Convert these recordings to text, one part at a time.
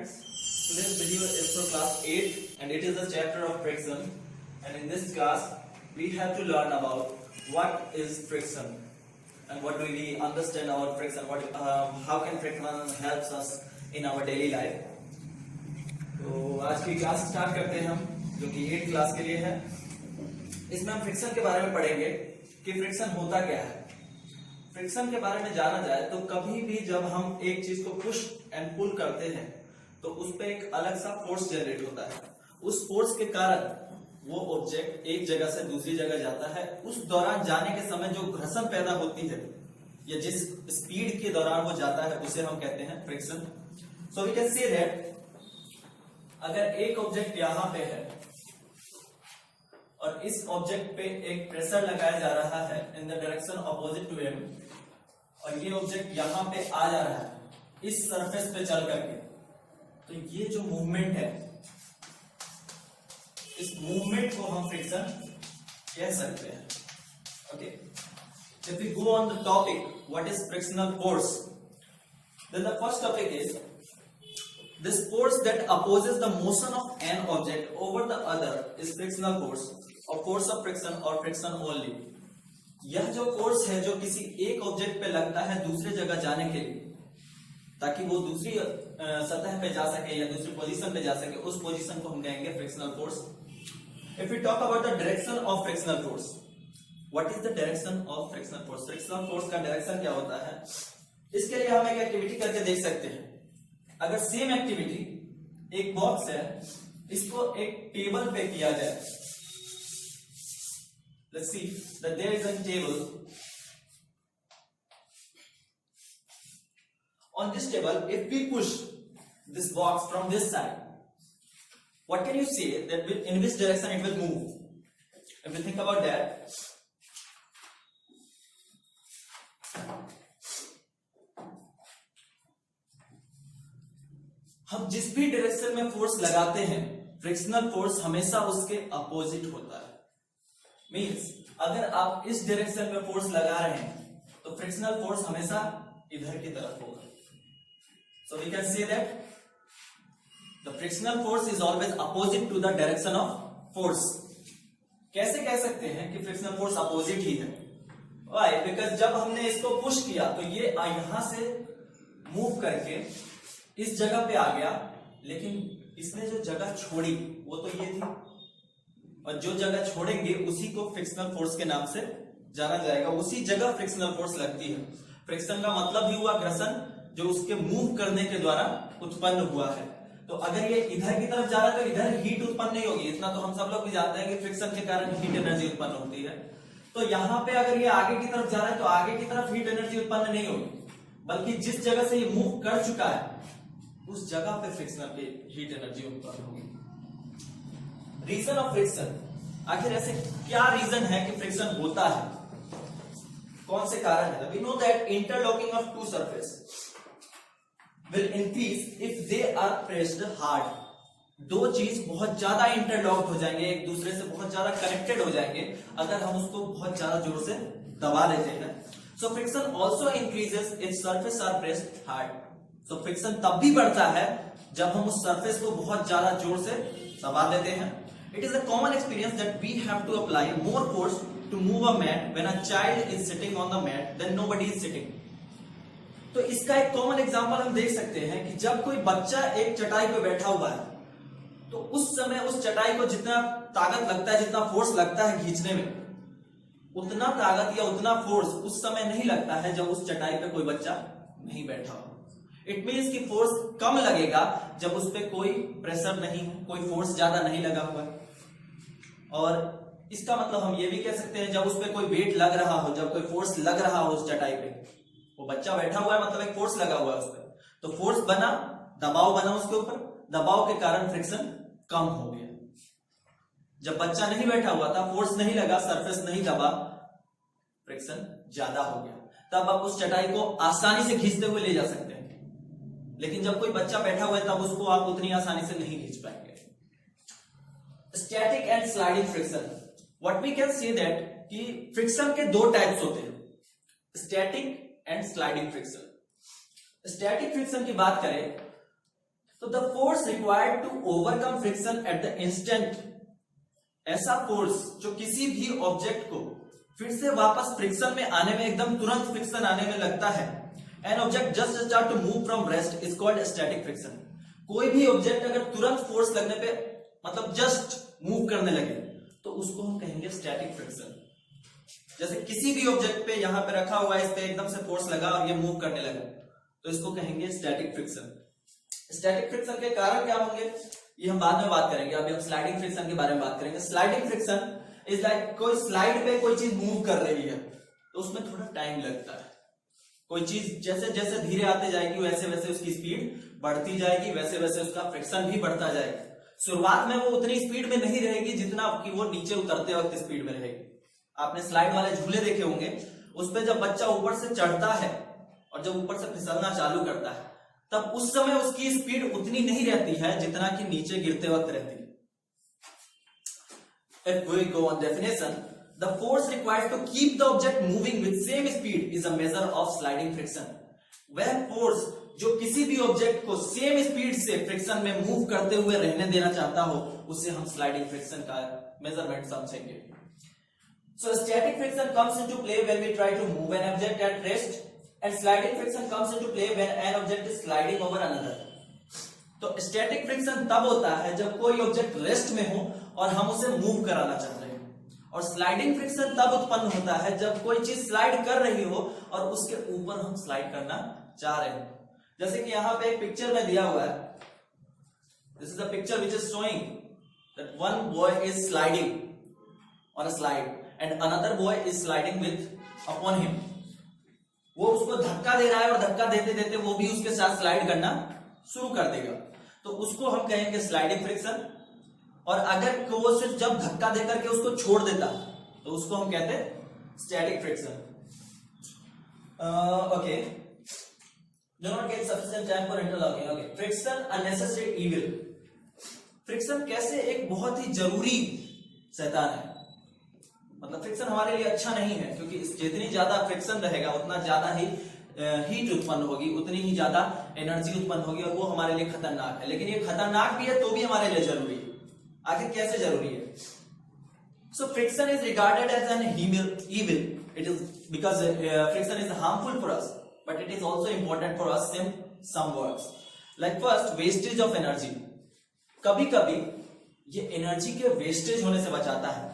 friends, today's video is for class 8 and it is a chapter of friction, and in this class we have to learn about what is friction and what do we understand about friction, how can friction helps us in our daily life. तो आज की class start करते हैं हम, जो कि 8 class के लिए है। इसमें हम फ्रिक्शन के बारे में पढ़ेंगे कि फ्रिक्शन होता क्या है। फ्रिक्शन के बारे में जाना जाए तो कभी भी जब हम एक चीज को पुश एंड पुल करते हैं तो उस पर एक अलग सा फोर्स जनरेट होता है। उस फोर्स के कारण वो ऑब्जेक्ट एक जगह से दूसरी जगह जाता है। उस दौरान जाने के समय जो घर्षण पैदा होती है या जिस स्पीड के दौरान वो जाता है उसे हम कहते हैं friction. So we can say that अगर एक ऑब्जेक्ट यहां पे है और इस ऑब्जेक्ट पे एक प्रेशर लगाया जा रहा है in the direction opposite to him, और ये ऑब्जेक्ट यहां पे आ जा रहा है इस सरफेस पे चल करके, तो ये जो मूवमेंट है, इस मूवमेंट को हम फ्रिक्शन कह सकते हैं। Okay, if we go on the topic what is frictional force, then the first topic is this force that opposes the motion of an object over the other is frictional force or force of friction or friction only। यह जो force है जो किसी एक object पे लगता है दूसरे जगह जाने के लिए, ताकि वो दूसरी सतह पे जा सके या दूसरी पोजीशन पे जा सके, उस पोजीशन को हम कहेंगे frictional force. If we talk about the direction of frictional force, what is the direction of frictional force? Frictional force का डायरेक्शन क्या होता है? इसके लिए हम एक एक्टिविटी करके देख सकते हैं। अगर सेम एक्टिविटी, एक बॉक्स है, इसको एक टेबल पे किया जाए, let's see that there is a table, on this table if we push this box from this side, what can you say that in which direction it will move? If you think about that, हम जिस भी direction में force लगाते हैं frictional force हमेशा उसके opposite होता है। मींस अगर आप इस डायरेक्शन में फोर्स लगा रहे हैं तो फ्रिक्शनल फोर्स हमेशा इधर की तरफ होगा। So we can say that the frictional force is always opposite to the direction of force. कैसे कह सकते हैं कि फ्रिक्शनल फोर्स अपोजिट ही है? व्हाई? बिकॉज जब हमने इसको पुश किया तो ये यहां से मूव करके इस जगह पे आ गया, लेकिन इसने जो जगह छोड़ी वो तो ये थी, और जो जगह छोड़ेंगे उसी को फ्रिक्शनल फोर्स के नाम से जाना जाएगा। उसी जगह फ्रिक्शनल फोर्स लगती है। फ्रिक्शन का मतलब ही हुआ घर्षण, जो उसके मूव करने के द्वारा उत्पन्न हुआ है। तो अगर ये इधर की तरफ जा रहा है तो इधर हीट उत्पन्न नहीं होगी। इतना तो हम सब लोग भी जानते हैं कि फ्रिक्शन के कारण हीट एनर्जी उत्पन्न होती है। तो यहां पे अगर ये आगे की तरफ जा रहा है तो आगे की तरफ हीट एनर्जी उत्पन्न नहीं होगी, बल्कि जिस जगह से ये मूव कर चुका है उस जगह पे फ्रिक्शन पे हीट एनर्जी उत्पन्न होगी। रीजन ऑफ फ्रिक्शन, आखिर ऐसे क्या रीजन है कि फ्रिक्शन होता है? कौन से कारण है? We know that interlocking of two surface will increase if they are pressed hard. दो चीज बहुत ज्यादा इंटरलॉक्ड हो जाएंगे, एक दूसरे से बहुत ज्यादा कनेक्टेड हो जाएंगे अगर हम उसको बहुत ज्यादा जोर से दबा लेते हैं। So friction also increases if surface are pressed hard. तो फ्रिक्शन तब भी बढ़ता है जब हम उस सरफेस को बहुत ज्यादा जोर से दबा देते हैं। It is a common experience that we have to apply more force to move a mat when a child is sitting on the mat then nobody is sitting. तो इसका एक कॉमन एग्जांपल हम देख सकते हैं कि जब कोई बच्चा एक चटाई पे बैठा हुआ है तो उस समय उस चटाई को जितना ताकत लगता है, जितना फोर्स लगता है खींचने में, उतना ताकत या उतना फोर्स उस समय नहीं लगता है जब उस चटाई पे कोई बच्चा नहीं बैठा हो। इट मीन्स कि फोर्स कम लगेगा जब उस पर कोई प्रेशर नहीं है, कोई फोर्स ज्यादा नहीं लगा हुआ है। और इसका मतलब हम ये भी कह सकते हैं जब उस पर कोई वेट लग रहा हो, जब कोई फोर्स लग रहा हो उस चटाई पे, वो बच्चा बैठा हुआ है मतलब एक फोर्स लगा हुआ है उस पर, तो फोर्स बना, दबाव बना उसके ऊपर, दबाव के कारण फ्रिक्शन कम हो गया। जब बच्चा नहीं बैठा हुआ था, फोर्स नहीं लगा, सरफेस नहीं दबा, फ्रिक्शन ज्यादा हो गया। तब आप उस चटाई को आसानी से खींचते हुए ले जा सकते हैं, लेकिन जब कोई बच्चा बैठा हुआ है तब उसको आप उतनी आसानी से नहीं खींच पाएंगे। Static and sliding friction, what we can say that कि फ्रिक्शन के दो टाइप्स होते हैं, static and sliding friction. Static friction की बात करें तो the force required to overcome friction at the instant, ऐसा फोर्स जो किसी भी ऑब्जेक्ट को फिर से वापस फ्रिक्शन में आने में, एकदम तुरंत फ्रिक्शन आने में लगता है। An object just start to move from rest is called static friction. कोई भी ऑब्जेक्ट अगर तुरंत फोर्स लगने पे मतलब जस्ट मूव करने लगे तो उसको हम कहेंगे स्टैटिक फ्रिक्शन। जैसे किसी भी ऑब्जेक्ट पे यहां पे रखा हुआ है, इस पे एकदम से फोर्स लगा और ये मूव करने लगा तो इसको कहेंगे स्टैटिक फ्रिक्शन। स्टैटिक फ्रिक्शन के कारण क्या होंगे ये हम बाद में बात करेंगे। अभी हम स्लाइडिंग फ्रिक्शन के बारे में बात करेंगे। स्लाइडिंग फ्रिक्शन इज लाइक कोई स्लाइड पे कोई चीज मूव कर रही है तो उसमें थोड़ा टाइम लगता है। कोई चीज जैसे जैसे धीरे आते जाएगी वैसे वैसे उसकी स्पीड बढ़ती जाएगी, वैसे वैसे उसका फ्रिक्शन भी बढ़ता जाएगा। शुरुआत में वो उतनी स्पीड में नहीं रहेगी जितना कि वो नीचे उतरते वक्त स्पीड में रहेगी। आपने स्लाइड वाले झूले देखे होंगे, उस पर जब बच्चा ऊपर से चढ़ता है और जब ऊपर से फिसलना चालू करता है तब उस समय उसकी स्पीड उतनी नहीं रहती है जितना कि नीचे गिरते वक्त रहती है। If we go on definition, the force required to keep the object moving with same speed is a measure of sliding friction. वह फोर्स जो किसी भी ऑब्जेक्ट को सेम स्पीड से फ्रिक्शन में मूव करते हुए रहने देना चाहता हो उसे हम स्लाइडिंग फ्रिक्शन का मेजरमेंट समझेंगे। So static friction comes into play when we try to move an object at rest, and sliding friction comes into play when an object is sliding over another. तो static friction तब होता है जब कोई object rest में हो और हम उसे मूव कराना चाह रहे हैं, और स्लाइडिंग फ्रिक्शन तब उत्पन्न होता है जब कोई चीज स्लाइड कर रही हो और उसके ऊपर हम स्लाइड करना चाह रहे हो। जैसे कि यहां पे एक पिक्चर में दिया हुआ है, this is the picture which is showing that one boy is sliding on a slide and another boy is sliding with upon him. वो उसको धक्का दे रहा है और धक्का देते देते वो भी उसके साथ स्लाइड करना शुरू कर देगा, तो उसको हम कहेंगे स्लाइडिंग फ्रिक्शन। और अगर वो सिर्फ जब धक्का देकर के उसको छोड़ देता तो उसको हम कहते हैं static friction. Okay, do not get sufficient time for interlocking. Okay, friction unnecessary evil. Friction कैसे एक बहुत ही जरूरी शैतान है। मतलब फ्रिक्शन हमारे लिए अच्छा नहीं है क्योंकि जितनी ज्यादा फ्रिक्शन रहेगा उतना ज्यादा ही हीट उत्पन्न होगी, उतनी ही ज्यादा एनर्जी उत्पन्न होगी और वो हमारे लिए खतरनाक है। लेकिन ये खतरनाक भी है तो भी हमारे लिए जरूरी है। आखिर कैसे जरूरी है? So friction is regarded as an evil. It is because friction is harmful for us, but it is also important for us in some works. Like first, wastage of energy. कभी कभी ये एनर्जी के wastage होने से बचाता है।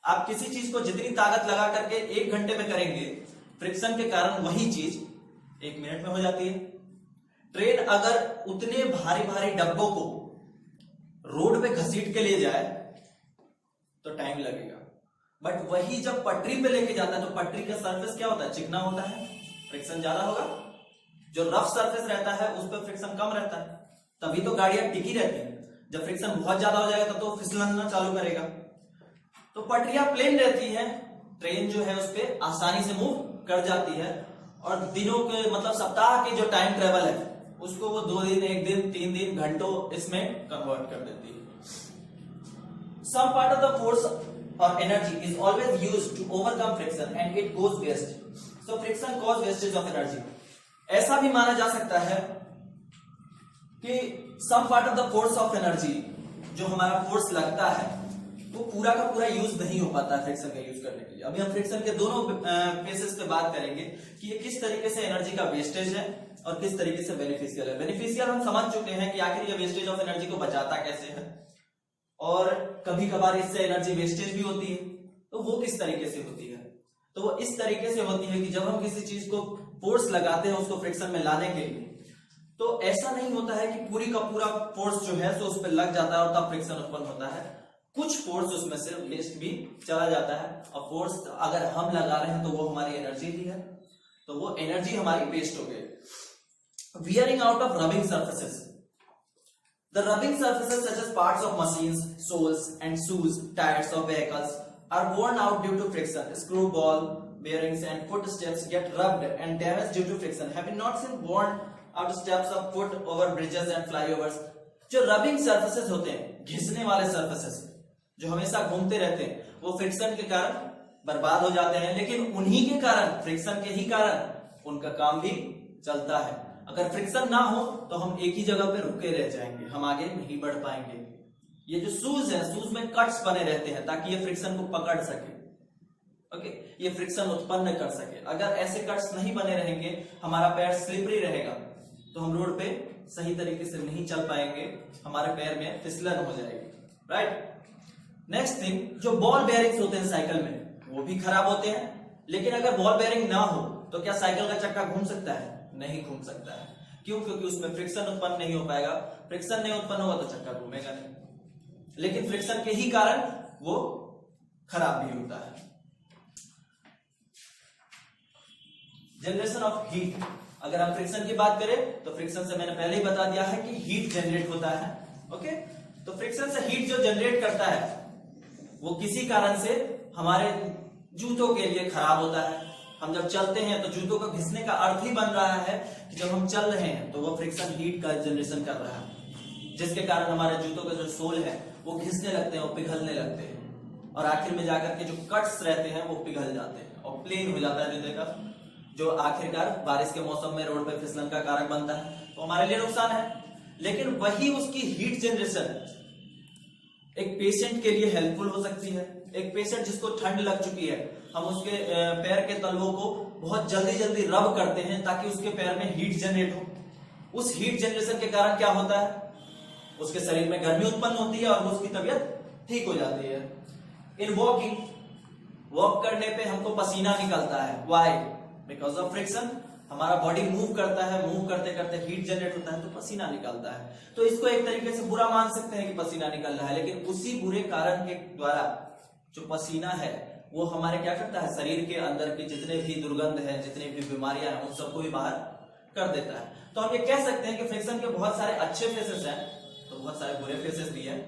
आप किसी चीज को जितनी ताकत लगा करके 1 घंटे में करेंगे, फ्रिक्शन के कारण वही चीज 1 मिनट में हो जाती है। ट्रेन अगर उतने भारी भारी डब्बों को रोड पे घसीट के ले जाए तो टाइम लगेगा, बट वही जब पटरी पे लेके जाता है तो पटरी का सरफेस क्या होता है? चिकना होता है, फ्रिक्शन ज्यादा होगा। जो रफ सरफेस रहता है उस पर फ्रिक्शन कम रहता है, तभी तो गाड़ियां टिकी रहती हैं। जब फ्रिक्शन बहुत ज्यादा हो जाएगा तब तो फिसलना चालू करेगा। तो पटरियां प्लेन रहती हैं, ट्रेन जो है उस पर आसानी से मूव कर जाती है और दिनों के मतलब सप्ताह के जो टाइम ट्रेवल है उसको वो 2 दिन, 1 दिन, 3 दिन, घंटों इसमें कन्वर्ट कर देती है। Some part of the force or energy is always used to overcome friction and it goes waste. So friction cause wastage of energy. ऐसा भी माना जा सकता है कि some part of the force of energy जो हमारा फोर्स लगता है वो पूरा का पूरा यूज नहीं हो पाता है फ्रिक्शन का यूज करने के लिए। अभी हम फ्रिक्शन के दोनों केसेस पे बात करेंगे कि ये किस तरीके से एनर्जी का वेस्टेज है और किस तरीके से बेनिफिशियल है। बेनिफिशियल हम समझ चुके हैं कि आखिर ये वेस्टेज ऑफ एनर्जी को बचाता कैसे है, और कभी कभार इससे एनर्जी वेस्टेज भी होती है। तो वो किस तरीके से होती है? तो वो इस तरीके से होती है कि जब हम किसी चीज को फोर्स लगाते हैं उसको फ्रिक्शन में लाने के लिए, तो ऐसा नहीं होता है कि पूरी का पूरा फोर्स जो है तो उस पर लग जाता है और तब फ्रिक्शन उत्पन्न होता है। कुछ फोर्स उसमें से वेस्ट भी चला जाता है, और फोर्स अगर हम लगा रहे हैं तो वो हमारी एनर्जी ही है, तो वो एनर्जी हमारी वेस्ट हो गई। Wearing out of rubbing surfaces. The rubbing surfaces such as parts of machines, soles and shoes, tires of vehicles are worn out due to friction. Screw ball bearings and footsteps get rubbed and damaged due to friction. Have you not seen worn out steps of foot over bridges and flyovers? जो rubbing surfaces होते हैं, घिसने वाले surfaces जो हमेशा घूमते रहते हैं, वो फ्रिक्शन के कारण बर्बाद हो जाते हैं, लेकिन उन्हीं के कारण, फ्रिक्शन के ही कारण उनका काम भी चलता है। अगर फ्रिक्शन ना हो तो हम एक ही जगह पे रुके रह जाएंगे, हम आगे नहीं बढ़ पाएंगे। ये जो शूज है, शूज में कट्स बने रहते हैं ताकि ये फ्रिक्शन को पकड़ सके, ओके, ये फ्रिक्शन उत्पन्न कर सके। अगर ऐसे कट्स नहीं बने रहेंगे, हमारा पैर स्लिपरी रहेगा, तो हम रोड पे सही तरीके से नहीं चल पाएंगे, हमारे पैर में फिसलन हो जाएगी, राइट। नेक्स्ट थिंग, जो बॉल बेयरिंग्स होते हैं साइकिल में, वो भी खराब होते हैं। लेकिन अगर बॉल बेयरिंग ना हो तो क्या साइकिल का चक्का घूम सकता है? नहीं घूम सकता है। क्यों? क्योंकि उसमें फ्रिक्शन उत्पन्न नहीं हो पाएगा। फ्रिक्शन नहीं उत्पन्न होगा तो चक्का घूमेगा नहीं। लेकिन फ्रिक्शन के ही कारण वो खराब भी होता है। जनरेशन ऑफ हीट, अगर हम फ्रिक्शन की बात करें तो फ्रिक्शन से मैंने पहले ही बता दिया है कि हीट जनरेट होता है, ओके। तो फ्रिक्शन से हीट जो जनरेट करता है वो किसी कारण से हमारे जूतों के लिए खराब होता है। हम जब चलते हैं तो जूतों को घिसने का अर्थ ही बन रहा है कि जब हम चल रहे हैं तो वो फ्रिक्शन हीट का जनरेशन कर रहा है, जिसके कारण हमारे जूतों का जो सोल है वो घिसने लगते हैं, वो पिघलने लगते हैं, और आखिर में जाकर के जो कट्स रहते हैं वो पिघल जाते हैं और प्लेन हो जाता है जूते का, जो आखिरकार बारिश के मौसम में रोड पे फिसलन का कारक बनता है, तो हमारे लिए नुकसान है। लेकिन वही उसकी हीट जनरेशन एक पेशेंट के लिए हेल्पफुल हो सकती है। एक पेशेंट जिसको ठंड लग चुकी है, हम उसके पैर के तलवों को बहुत जल्दी जल्दी रब करते हैं ताकि उसके पैर में हीट जनरेट हो। उस हीट जनरेशन के कारण क्या होता है, उसके शरीर में गर्मी उत्पन्न होती है और उसकी तबीयत ठीक हो जाती है। इन वॉकिंग, वॉक करने पे हमको पसीना निकलता है, व्हाई? Because of friction. हमारा बॉडी मूव करता है, मूव करते करते हीट जनरेट होता है तो पसीना निकलता है। तो इसको एक तरीके से बुरा मान सकते हैं कि पसीना निकल रहा है, लेकिन उसी बुरे कारण के द्वारा जो पसीना है वो हमारे क्या करता है, शरीर के अंदर की जितने भी दुर्गंध है, जितनी भी बीमारियां हैं, उन सबको भी बाहर कर देता है। तो हम ये कह सकते हैं कि फ्रिक्शन के बहुत सारे अच्छे फेसेस हैं तो बहुत सारे बुरे फेसेस भी हैं।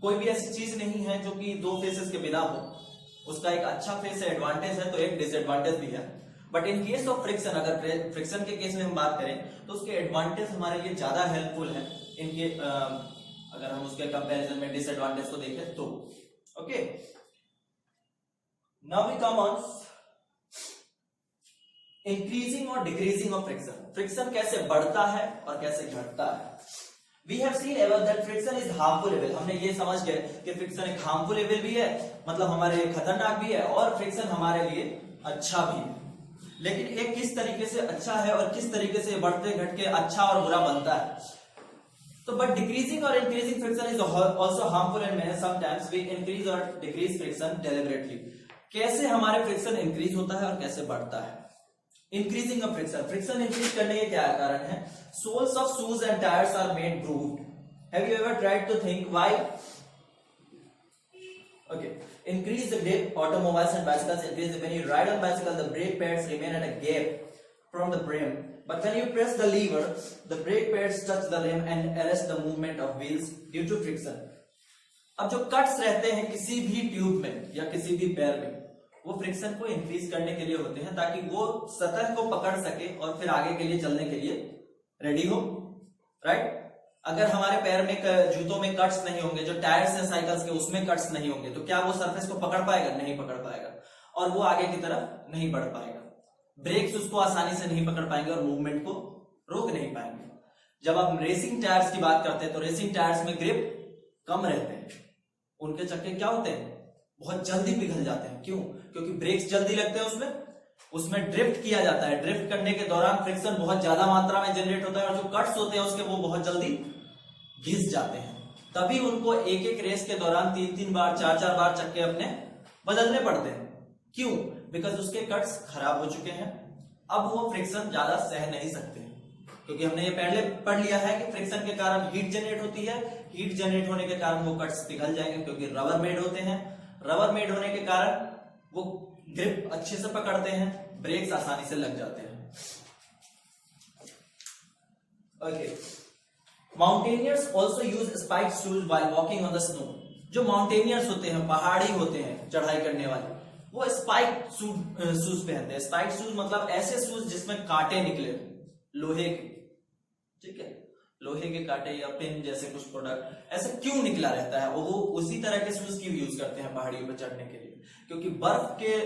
कोई भी ऐसी चीज नहीं है जो कि दो फेसेस के बिना हो। उसका एक अच्छा फेस है, एडवांटेज है, तो एक डिसएडवांटेज भी है। But in case of friction, अगर फ्रिक्शन के केस में हम बात करें तो उसके एडवांटेज हमारे लिए ज्यादा हेल्पफुल है इनके अगर हम उसके कंपैरिजन में डिसएडवांटेज को देखें तो, okay. Now we come on increasing और डिक्रीजिंग ऑफ फ्रिक्शन। फ्रिक्शन कैसे बढ़ता है और कैसे घटता है। We have seen above that friction is harmful evil। हमने ये समझ गए कि फ्रिक्शन एक हार्मफुल एविल भी है, मतलब हमारे लिए खतरनाक भी है, और फ्रिक्शन हमारे लिए अच्छा भी है। लेकिन एक किस तरीके से अच्छा है और किस तरीके से बढ़ते घट के अच्छा और बुरा बनता है। तो बट डिक्रीजिंग और increasing friction is also harmful and may sometimes we increase or decrease friction deliberately। कैसे हमारे फ्रिक्शन इंक्रीज होता है और कैसे बढ़ता है। Increasing of friction, friction increase करने के क्या कारण है। Soles of shoes and tyres are made grooved. Have you ever tried to think why? Okay, increase the grip. Automobiles and bicycles increase when you ride on bicycle, the brake pads remain at a gap from the brim. But when you press the lever, the brake pads touch the rim and arrest the movement of wheels due to friction. अब जो cuts रहते हैं किसी भी tube में या किसी भी पैर में, वो फ्रिक्शन को इंक्रीज करने के लिए होते हैं ताकि वो सतह को पकड़ सके और फिर आगे के लिए चलने के लिए रेडी हो, राइट। अगर हमारे पैर में जूतों में कट्स नहीं होंगे, जो टायर्स हैं साइकिल्स के उसमें कट्स नहीं होंगे, तो क्या वो सरफेस को पकड़ पाएगा? नहीं पकड़ पाएगा, और वो आगे की तरफ नहीं बढ़ पाएगा। ब्रेक्स उसको आसानी से नहीं पकड़ पाएंगे और मूवमेंट को रोक नहीं पाएंगे। जब आप रेसिंग टायर्स की बात करते हैं तो रेसिंग टायर्स में ग्रिप कम रहते हैं, उनके चक्के क्या होते हैं, बहुत जल्दी पिघल जाते हैं। क्यों? क्योंकि ब्रेक्स जल्दी लगते हैं, उसमें ड्रिफ्ट किया जाता है। ड्रिफ्ट करने के दौरान फ्रिक्शन बहुत ज्यादा मात्रा में जनरेट होता है और जो कट्स होते हैं उसके वो बहुत जल्दी घिस जाते हैं। तभी उनको एक एक रेस के दौरान 3-3 बार 4-4 बार चक्के अपने बदलने पड़ते हैं। क्यों? बिकॉज उसके कट्स खराब हो चुके हैं, अब वो फ्रिक्शन ज्यादा सह नहीं सकते, क्योंकि हमने ये पहले पढ़ लिया है कि फ्रिक्शन के कारण हीट जनरेट होती है। हीट जनरेट होने के कारण वो कट्स पिघल जाएंगे क्योंकि रबर मेड होते हैं। रबर मेड होने के कारण वो ग्रिप अच्छे से पकड़ते हैं, ब्रेक्स आसानी से लग जाते हैं। Okay, mountaineers also use spike shoes while walking on the snow. जो माउंटेनियर्स होते हैं, पहाड़ी होते हैं, चढ़ाई करने वाले, वो स्पाइक शूज पहनते हैं। स्पाइक शूज मतलब ऐसे शूज जिसमें कांटे निकले, लोहे के, ठीक है, लोहे के कांटे या पिन जैसे कुछ प्रोडक्ट ऐसे क्यों निकला रहता है, वो उसी तरह के शूज की यूज करते हैं पहाड़ियों पर चढ़ने के लिए, क्योंकि बर्फ के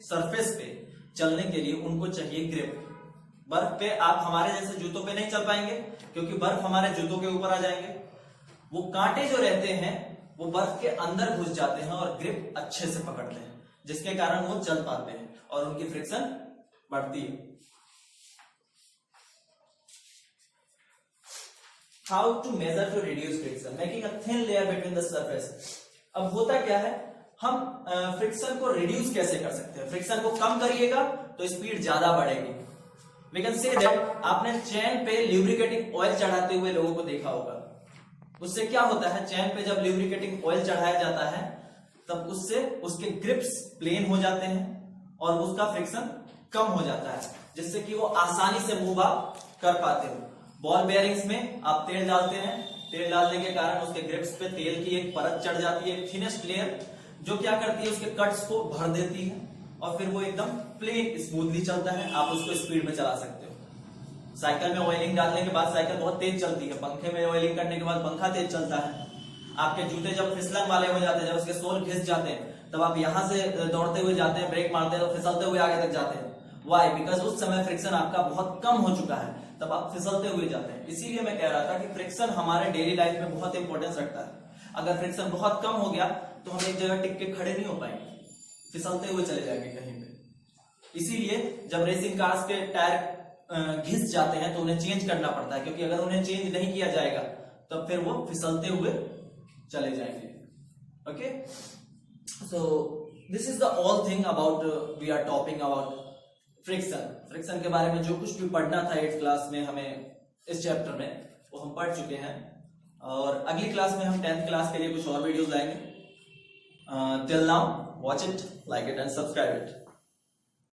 सरफेस पे चलने के लिए उनको चाहिए ग्रिप। बर्फ पे आप हमारे जैसे जूतों पे नहीं चल पाएंगे, क्योंकि बर्फ हमारे जूतों के ऊपर आ जाएंगे। वो कांटे जो रहते हैं वो बर्फ के अंदर घुस जाते हैं और ग्रिप अच्छे से पकड़ते हैं, जिसके कारण वो चल पाते हैं और उनकी फ्रिक्शन बढ़ती है। How to measure to reduce friction, making a thin layer between the surface. अब होता क्या है, हम फ्रिक्शन को रिड्यूस कैसे कर सकते हैं? फ्रिक्शन को कम करिएगा तो स्पीड ज्यादा बढ़ेगी। वी कैन से दैट, आपने चैन पे ल्यूब्रिकेटिंग ऑयल चढ़ाते हुए लोगों को देखा होगा। उससे क्या होता है, चैन पे जब ल्यूब्रिकेटिंग ऑयल चढ़ाया जाता है तब उससे उसके ग्रिप्स प्लेन हो जाते हैं और उसका फ्रिक्शन कम हो जाता है, जिससे कि वो आसानी से मूव आप कर पाते हो। बॉल बेयरिंग्स में आप तेल डालते हैं, तेल डालने के कारण उसके ग्रिप्स पे तेल की एक परत चढ़ जाती है, थिनेस्ट लेयर, जो क्या करती है उसके कट्स को भर देती है और फिर वो एकदम प्लेन स्मूथली चलता है। आप उसको स्पीड में चला सकते हो। साइकिल में ऑयलिंग डालने के बाद साइकिल बहुत तेज चलती है, पंखे में ऑयलिंग करने के बाद पंखा तेज चलता है। आपके जूते जब फिसलन वाले हो जाते हैं, जब उसके सोल घिस जाते हैं, तब आप यहां से दौड़ते हुए जाते हैं, ब्रेक मारते हैं तो फिसलते हुए आगे तक जाते हैं। वाई? बिकॉज उस समय फ्रिक्शन आपका बहुत कम हो चुका है, तब आप फिसलते हुए जाते हैं। इसीलिए मैं कह रहा था कि फ्रिक्शन हमारे डेली लाइफ में बहुत इंपॉर्टेंस रखता है। अगर फ्रिक्शन बहुत कम हो गया तो हम एक जगह टिक के खड़े नहीं हो पाएंगे, फिसलते हुए चले जाएंगे कहीं पे। इसीलिए जब रेसिंग कार्स के टायर घिस जाते हैं तो उन्हें चेंज करना पड़ता है, क्योंकि अगर उन्हें चेंज नहीं किया जाएगा तो फिर वो फिसलते हुए चले जाएंगे। Okay, so this is the all thing about we are talking about friction. Friction के बारे में जो कुछ भी पढ़ना था 8th क्लास में हमें इस चैप्टर में, वो हम पढ़ चुके हैं। और अगली क्लास में हम 10th क्लास के लिए कुछ और वीडियोस लाएंगे। Till now, watch it, like it and subscribe it.